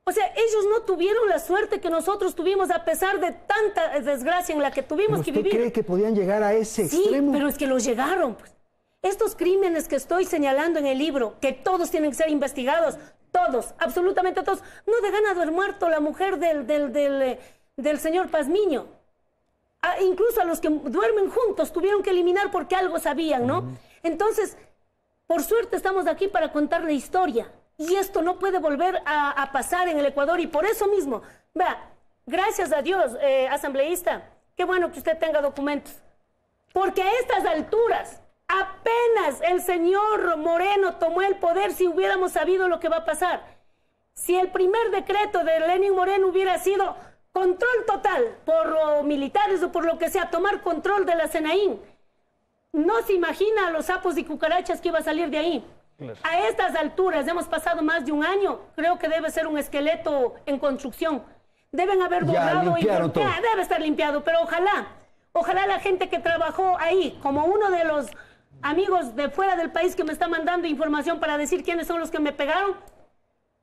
O sea, ellos no tuvieron la suerte que nosotros tuvimos a pesar de tanta desgracia en la que tuvimos que vivir. ¿Usted cree que podían llegar a ese extremo? Sí, pero es que los llegaron. Pues. Estos crímenes que estoy señalando en el libro, que todos tienen que ser investigados, todos, absolutamente todos. No de gana de haber muerto la mujer del señor Pazmiño. Incluso a los que duermen juntos tuvieron que eliminar porque algo sabían, ¿no? Entonces, por suerte estamos aquí para contar la historia. Y esto no puede volver a pasar en el Ecuador. Y por eso mismo, vea, gracias a Dios, asambleísta, qué bueno que usted tenga documentos. Porque a estas alturas, apenas el señor Moreno tomó el poder, si hubiéramos sabido lo que va a pasar. Si el primer decreto de Lenín Moreno hubiera sido control total por militares o por lo que sea, tomar control de la Senaín. No se imagina a los sapos y cucarachas que iba a salir de ahí. Claro. A estas alturas, hemos pasado más de un año, creo que debe ser un esqueleto en construcción. Deben haber borrado y debe estar limpiado, pero ojalá la gente que trabajó ahí, como uno de los amigos de fuera del país que me está mandando información para decir quiénes son los que me pegaron,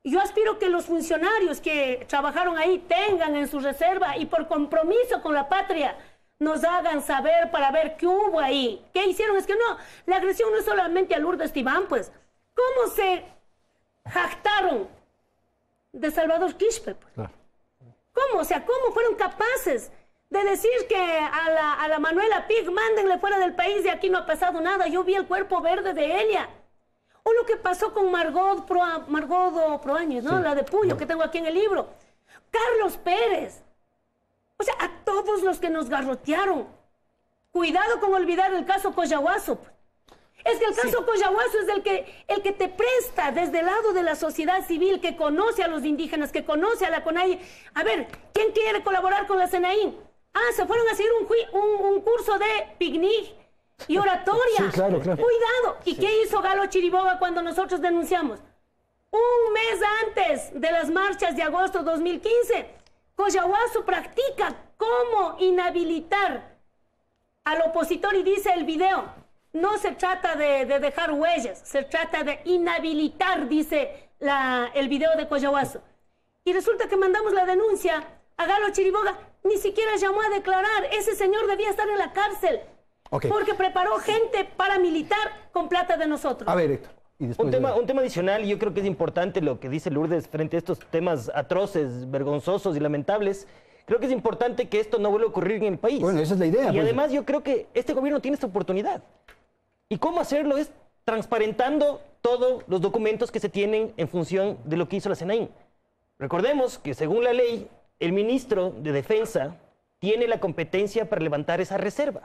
yo aspiro que los funcionarios que trabajaron ahí tengan en su reserva y por compromiso con la patria nos hagan saber para ver qué hubo ahí. ¿Qué hicieron? Es que no, la agresión no es solamente a Lourdes Tibán, pues. ¿Cómo se jactaron de Salvador Quispe? Pues? Claro. ¿Cómo? O sea, ¿cómo fueron capaces de decir que a la Manuela Pig mándenle fuera del país y aquí no ha pasado nada? Yo vi el cuerpo verde de ella. O lo que pasó con Margot Proañez, ¿no? Sí. La de Puyo, que tengo aquí en el libro. Carlos Pérez. O sea, a todos los que nos garrotearon. Cuidado con olvidar el caso Coyahuaso. Es que el caso Coyahuaso es el que te presta desde el lado de la sociedad civil, que conoce a los indígenas, que conoce a la CONAIE. A ver, ¿quién quiere colaborar con la Senaín? Se fueron a seguir un curso de picnic y oratoria. Sí, claro. Cuidado. ¿Y qué hizo Galo Chiriboga cuando nosotros denunciamos? Un mes antes de las marchas de agosto de 2015, Coyahuaso practica cómo inhabilitar al opositor y dice el video, no se trata de dejar huellas, se trata de inhabilitar, dice el video de Coyahuaso. Y resulta que mandamos la denuncia a Galo Chiriboga, ni siquiera llamó a declarar, ese señor debía estar en la cárcel. Okay. Porque preparó gente paramilitar con plata de nosotros. A ver, Héctor. Un tema adicional, yo creo que es importante lo que dice Lourdes frente a estos temas atroces, vergonzosos y lamentables. Creo que es importante que esto no vuelva a ocurrir en el país. Bueno, esa es la idea. Y además yo creo que este gobierno tiene esta oportunidad. ¿Y cómo hacerlo? Es transparentando todos los documentos que se tienen en función de lo que hizo la Senaín. Recordemos que según la ley, el ministro de Defensa tiene la competencia para levantar esa reserva.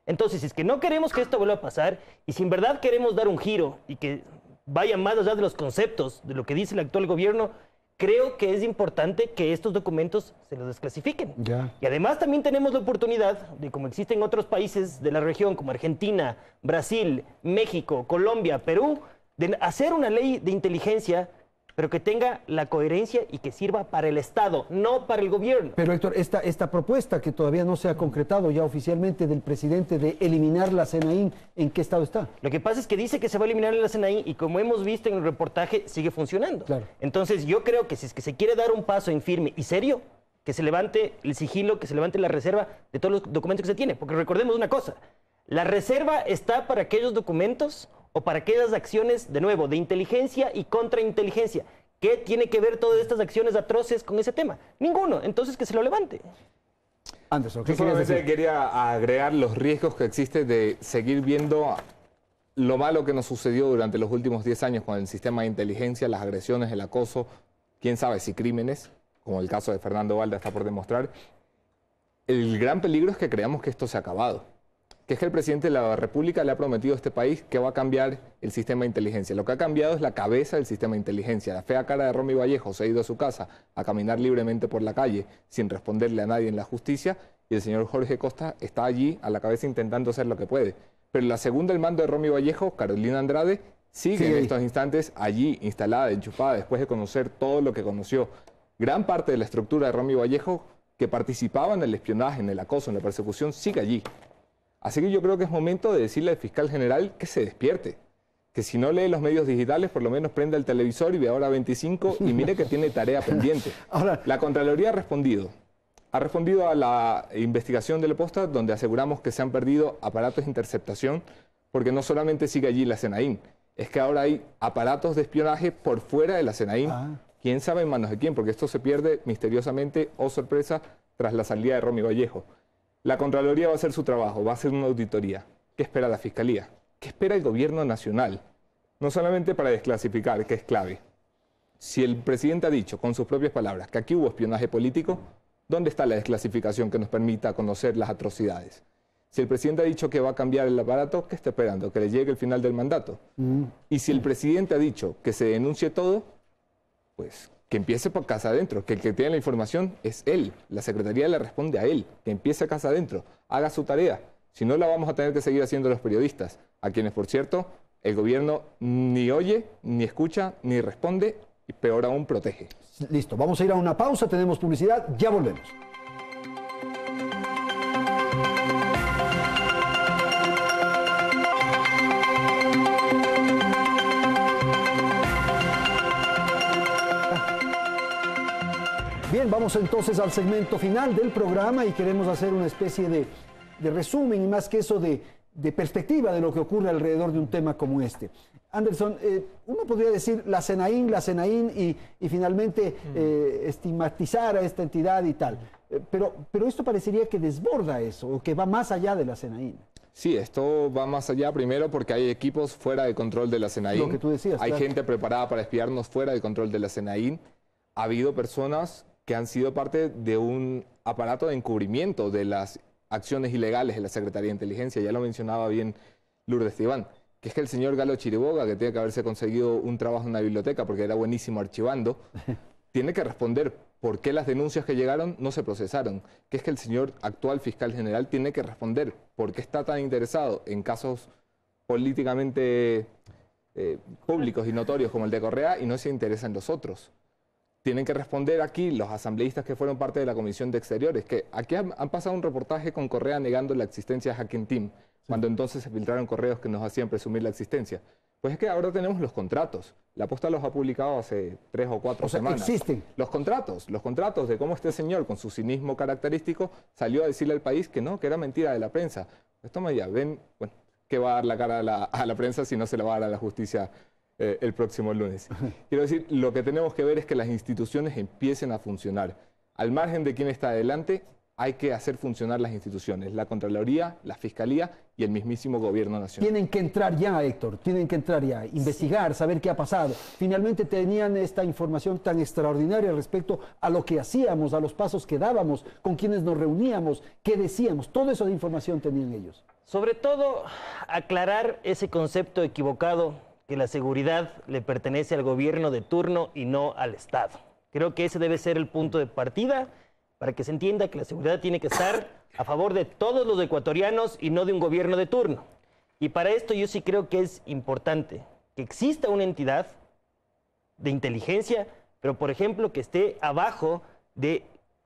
Entonces, si es que no queremos que esto vuelva a pasar y si en verdad queremos dar un giro y que vaya más allá de los conceptos de lo que dice el actual gobierno, creo que es importante que estos documentos se los desclasifiquen. Y además también tenemos la oportunidad de, como existe en otros países de la región como Argentina, Brasil, México, Colombia, Perú, de hacer una ley de inteligencia pero que tenga la coherencia y que sirva para el Estado, no para el gobierno. Pero Héctor, esta propuesta que todavía no se ha concretado ya oficialmente del presidente de eliminar la Senaín, ¿en qué estado está? Lo que pasa es que dice que se va a eliminar la Senaín y como hemos visto en el reportaje, sigue funcionando. Claro. Entonces yo creo que si es que se quiere dar un paso en firme y serio, que se levante el sigilo, que se levante la reserva de todos los documentos que se tiene. Porque recordemos una cosa, la reserva está para aquellos documentos o para aquellas acciones, de nuevo, de inteligencia y contrainteligencia. ¿Qué tiene que ver todas estas acciones atroces con ese tema? Ninguno. Entonces, que se lo levante. Anderson, ¿qué solamente quería agregar los riesgos que existe de seguir viendo lo malo que nos sucedió durante los últimos 10 años con el sistema de inteligencia, las agresiones, el acoso, quién sabe si crímenes, como el caso de Fernando Valda está por demostrar, el gran peligro es que creamos que esto se ha acabado. Que es que el presidente de la República le ha prometido a este país que va a cambiar el sistema de inteligencia. Lo que ha cambiado es la cabeza del sistema de inteligencia. La fea cara de Romy Vallejo se ha ido a su casa a caminar libremente por la calle sin responderle a nadie en la justicia, y el señor Jorge Costa está allí a la cabeza intentando hacer lo que puede. Pero la segunda al mando de Romy Vallejo, Carolina Andrade, sigue en estos instantes allí instalada, enchufada, después de conocer todo lo que conoció. Gran parte de la estructura de Romy Vallejo, que participaba en el espionaje, en el acoso, en la persecución, sigue allí. Así que yo creo que es momento de decirle al fiscal general que se despierte, que si no lee los medios digitales, por lo menos prenda el televisor y vea Hora 25 y mire que tiene tarea pendiente. Ahora, la Contraloría ha respondido a la investigación de la Posta, donde aseguramos que se han perdido aparatos de interceptación, porque no solamente sigue allí la SENAIN, es que ahora hay aparatos de espionaje por fuera de la SENAIN. ¿Quién sabe en manos de quién? Porque esto se pierde misteriosamente, oh sorpresa, tras la salida de Romy Vallejo. La Contraloría va a hacer su trabajo, va a hacer una auditoría. ¿Qué espera la Fiscalía? ¿Qué espera el Gobierno Nacional? No solamente para desclasificar, que es clave. Si el presidente ha dicho, con sus propias palabras, que aquí hubo espionaje político, ¿dónde está la desclasificación que nos permita conocer las atrocidades? Si el presidente ha dicho que va a cambiar el aparato, ¿qué está esperando? ¿Que le llegue el final del mandato? Y si el presidente ha dicho que se denuncie todo, pues que empiece por casa adentro, que el que tiene la información es él. La Secretaría le responde a él, que empiece a casa adentro, haga su tarea. Si no, la vamos a tener que seguir haciendo los periodistas, a quienes, por cierto, el gobierno ni oye, ni escucha, ni responde, y peor aún, protege. Listo, vamos a ir a una pausa, tenemos publicidad, ya volvemos. Bien, vamos entonces al segmento final del programa y queremos hacer una especie de resumen y más que eso de perspectiva de lo que ocurre alrededor de un tema como este. Anderson, uno podría decir la SENAIN y finalmente estigmatizar a esta entidad y tal, pero esto parecería que desborda eso o que va más allá de la SENAIN. Sí, esto va más allá primero porque hay equipos fuera de control de la SENAIN. Lo que tú decías. Hay gente preparada para espiarnos fuera de control de la SENAIN. Ha habido personas que han sido parte de un aparato de encubrimiento de las acciones ilegales de la Secretaría de Inteligencia. Ya lo mencionaba bien Lourdes Tibán, que es que el señor Galo Chiriboga, que tiene que haberse conseguido un trabajo en una biblioteca porque era buenísimo archivando, tiene que responder por qué las denuncias que llegaron no se procesaron. Que es que el señor actual fiscal general tiene que responder por qué está tan interesado en casos políticamente públicos y notorios como el de Correa y no se interesa en los otros. Tienen que responder aquí los asambleístas que fueron parte de la Comisión de Exteriores, que aquí han pasado un reportaje con Correa negando la existencia de Hacking Team, cuando entonces se filtraron correos que nos hacían presumir la existencia. Pues es que ahora tenemos los contratos. La Posta los ha publicado hace 3 o 4 semanas. Existen. Los contratos de cómo este señor, con su cinismo característico, salió a decirle al país que no, que era mentira de la prensa. Pues toma ya, ven, bueno, ¿qué va a dar la cara a la prensa si no se la va a dar a la justicia el próximo lunes? Quiero decir, lo que tenemos que ver es que las instituciones empiecen a funcionar. Al margen de quién está adelante, hay que hacer funcionar las instituciones, la Contraloría, la Fiscalía y el mismísimo Gobierno Nacional. Tienen que entrar ya, Héctor, tienen que entrar ya, investigar, saber qué ha pasado. Finalmente tenían esta información tan extraordinaria respecto a lo que hacíamos, a los pasos que dábamos, con quienes nos reuníamos, qué decíamos, todo eso de información tenían ellos. Sobre todo, aclarar ese concepto equivocado que la seguridad le pertenece al gobierno de turno y no al Estado. Creo que ese debe ser el punto de partida para que se entienda que la seguridad tiene que estar a favor de todos los ecuatorianos y no de un gobierno de turno. Y para esto yo sí creo que es importante que exista una entidad de inteligencia, pero por ejemplo que esté abajo de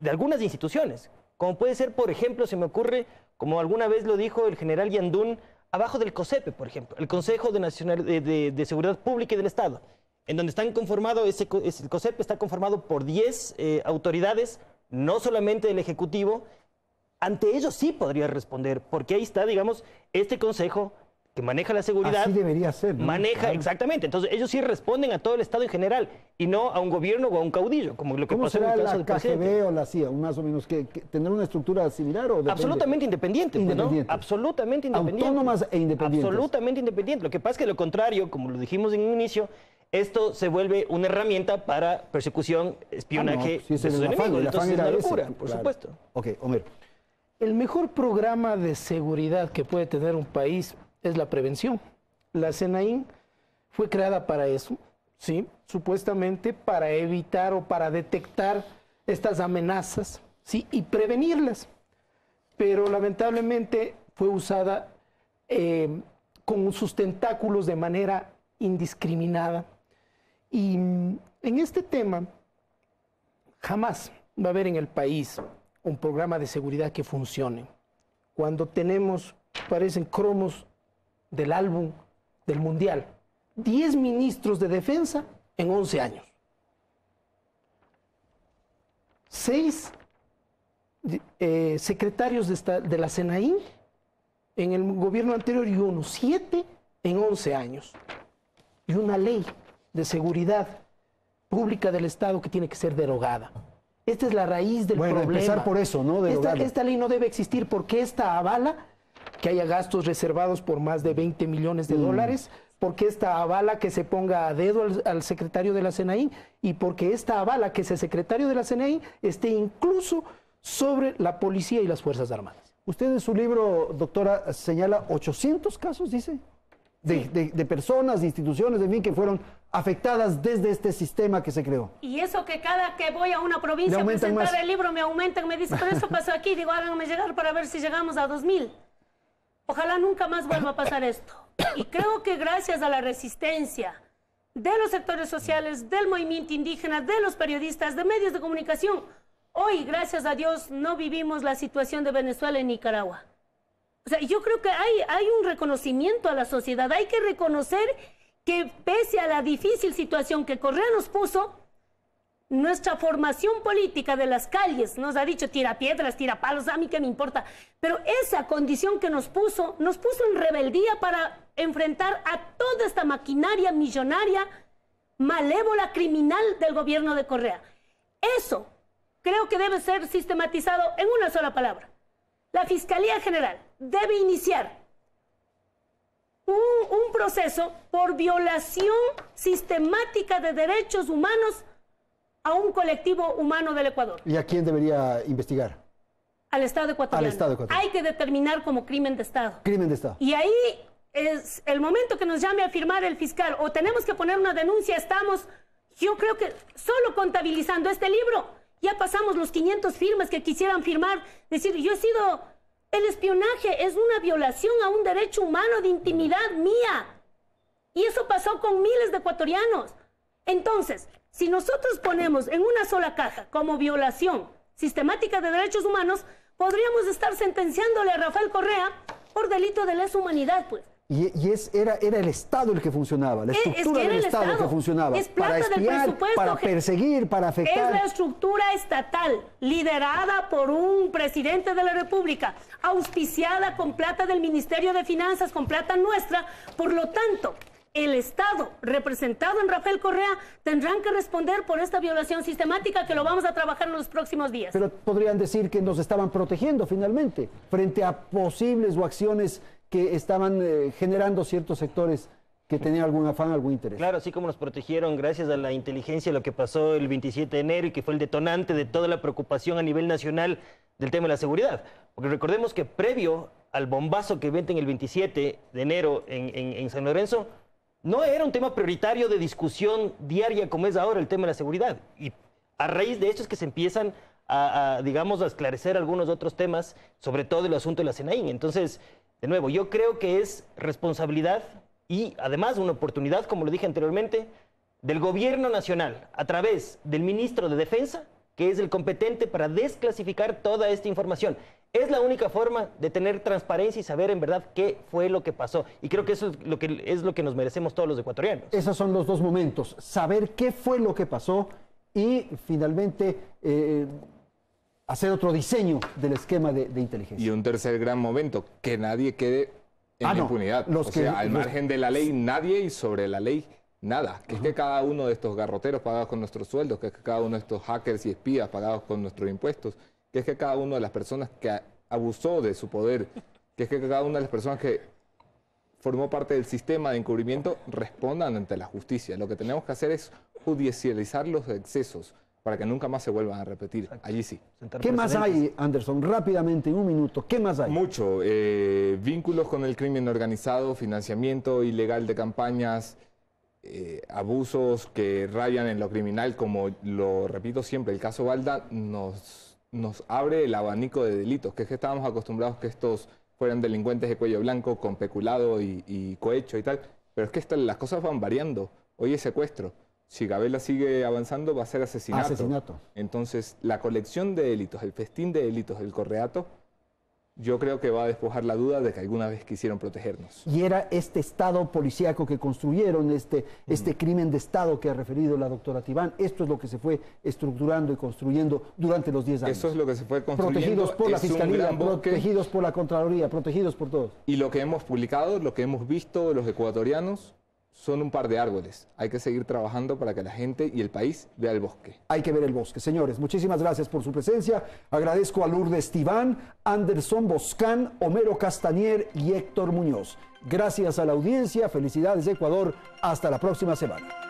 algunas instituciones, como puede ser, por ejemplo, se me ocurre, como alguna vez lo dijo el general Yandún, abajo del COSEPE, por ejemplo, el Consejo de Seguridad Pública y del Estado, en donde están conformados, el COSEPE está conformado por 10 autoridades, no solamente del Ejecutivo. Ante ellos sí podría responder, porque ahí está, digamos, este consejo que maneja la seguridad. Así debería ser, ¿no? Maneja, claro. Exactamente. Entonces, ellos sí responden a todo el Estado en general y no a un gobierno o a un caudillo, como lo que pasó en el caso del presidente. ¿Cómo será la KGB o la CIA, más o menos, que tener una estructura similar? ¿O absolutamente independiente, pues, ¿no? Absolutamente independiente. Autónomas e independientes. Absolutamente independiente. Lo que pasa es que lo contrario, como lo dijimos en un inicio, esto se vuelve una herramienta para persecución, espionaje de sus enemigos. Entonces es una locura, por supuesto. Ok, Homero. El mejor programa de seguridad que puede tener un país es la prevención. La SENAIN fue creada para eso, ¿sí? Supuestamente para evitar o para detectar estas amenazas, ¿sí? Y prevenirlas. Pero lamentablemente fue usada con sus tentáculos de manera indiscriminada. Y en este tema jamás va a haber en el país un programa de seguridad que funcione. Cuando tenemos, parecen cromos del álbum del Mundial, 10 ministros de defensa en 11 años. 6 secretarios de la SENAIN en el gobierno anterior y 7 en 11 años. Y una ley de seguridad pública del Estado que tiene que ser derogada. Esta es la raíz del problema. Empezar por eso, ¿no? Esta ley no debe existir porque esta avala que haya gastos reservados por más de 20 millones de dólares, porque esta avala que se ponga a dedo al secretario de la SENAIN y porque esta avala que ese secretario de la SENAIN esté incluso sobre la policía y las Fuerzas Armadas. Usted en su libro, doctora, señala 800 casos, dice, de personas, de instituciones, en fin, que fueron afectadas desde este sistema que se creó. Y eso que cada que voy a una provincia a presentar el libro me aumentan, me dicen, pero eso pasó aquí, digo, háganme llegar para ver si llegamos a 2000. Ojalá nunca más vuelva a pasar esto. Y creo que gracias a la resistencia de los sectores sociales, del movimiento indígena, de los periodistas, de medios de comunicación, hoy, gracias a Dios, no vivimos la situación de Venezuela y Nicaragua. O sea, yo creo que hay un reconocimiento a la sociedad. Hay que reconocer que pese a la difícil situación que Correa nos puso, nuestra formación política de las calles nos ha dicho tira piedras, tira palos, a mí qué me importa. Pero esa condición que nos puso en rebeldía para enfrentar a toda esta maquinaria millonaria, malévola, criminal del gobierno de Correa. Eso creo que debe ser sistematizado en una sola palabra. La Fiscalía General debe iniciar un proceso por violación sistemática de derechos humanos a un colectivo humano del Ecuador. ¿Y a quién debería investigar? Al Estado ecuatoriano. Al Estado ecuatoriano. Hay que determinar como crimen de Estado. Crimen de Estado. Y ahí es el momento que nos llame a firmar el fiscal o tenemos que poner una denuncia. Yo creo que solo contabilizando este libro ya pasamos los 500 firmas que quisieran firmar. Decir, el espionaje es una violación a un derecho humano de intimidad mía. Y eso pasó con miles de ecuatorianos. Entonces, si nosotros ponemos en una sola caja como violación sistemática de derechos humanos, podríamos estar sentenciándole a Rafael Correa por delito de lesa humanidad, pues. Era el Estado el que funcionaba, la estructura del Estado que funcionaba. Es plata para espiar, del presupuesto, para perseguir, para afectar. Es la estructura estatal, liderada por un presidente de la República, auspiciada con plata del Ministerio de Finanzas, con plata nuestra. Por lo tanto, el Estado, representado en Rafael Correa, tendrán que responder por esta violación sistemática que lo vamos a trabajar en los próximos días. Pero podrían decir que nos estaban protegiendo finalmente frente a posibles o acciones que estaban generando ciertos sectores que tenían algún afán, algún interés. Claro, así como nos protegieron gracias a la inteligencia, lo que pasó el 27 de enero y que fue el detonante de toda la preocupación a nivel nacional del tema de la seguridad. Porque recordemos que previo al bombazo que venten el 27 de enero en San Lorenzo, no era un tema prioritario de discusión diaria como es ahora el tema de la seguridad. Y a raíz de esto es que se empiezan digamos, a esclarecer algunos otros temas, sobre todo el asunto de la SENAIN. Entonces, de nuevo, yo creo que es responsabilidad y además una oportunidad, como lo dije anteriormente, del gobierno nacional, a través del ministro de Defensa, que es el competente para desclasificar toda esta información. Es la única forma de tener transparencia y saber en verdad qué fue lo que pasó. Y creo que eso es lo que nos merecemos todos los ecuatorianos. Esos son los dos momentos, saber qué fue lo que pasó y finalmente hacer otro diseño del esquema de inteligencia. Y un tercer gran momento, que nadie quede en impunidad. Al margen de la ley nadie y sobre la ley nada. Que es que cada uno de estos garroteros pagados con nuestros sueldos, que es que cada uno de estos hackers y espías pagados con nuestros impuestos, que es que cada una de las personas que abusó de su poder, que es que cada una de las personas que formó parte del sistema de encubrimiento, respondan ante la justicia. Lo que tenemos que hacer es judicializar los excesos para que nunca más se vuelvan a repetir. Exacto. Allí sí. ¿Qué más hay, Anderson? Rápidamente, en un minuto, ¿qué más hay? Mucho. Vínculos con el crimen organizado, financiamiento ilegal de campañas, abusos que rayan en lo criminal, como lo repito siempre, el caso Balda nos abre el abanico de delitos, que es que estábamos acostumbrados que estos fueran delincuentes de cuello blanco con peculado y cohecho y tal, pero es que las cosas van variando. Hoy es secuestro. Si Gabela sigue avanzando, va a ser asesinato. Entonces, la colección de delitos, el festín de delitos del Correato, yo creo que va a despojar la duda de que alguna vez quisieron protegernos. Y era este Estado policíaco que construyeron, este crimen de Estado que ha referido la doctora Tibán. Esto es lo que se fue estructurando y construyendo durante los 10 años. Eso es lo que se fue construyendo. Protegidos por la Fiscalía, protegidos por la Contraloría, protegidos por todos. Y lo que hemos publicado, lo que hemos visto los ecuatorianos, son un par de árboles. Hay que seguir trabajando para que la gente y el país vea el bosque. Hay que ver el bosque. Señores, muchísimas gracias por su presencia. Agradezco a Lourdes Tibán, Anderson Boscán, Homero Castañer y Héctor Muñoz. Gracias a la audiencia. Felicidades, Ecuador. Hasta la próxima semana.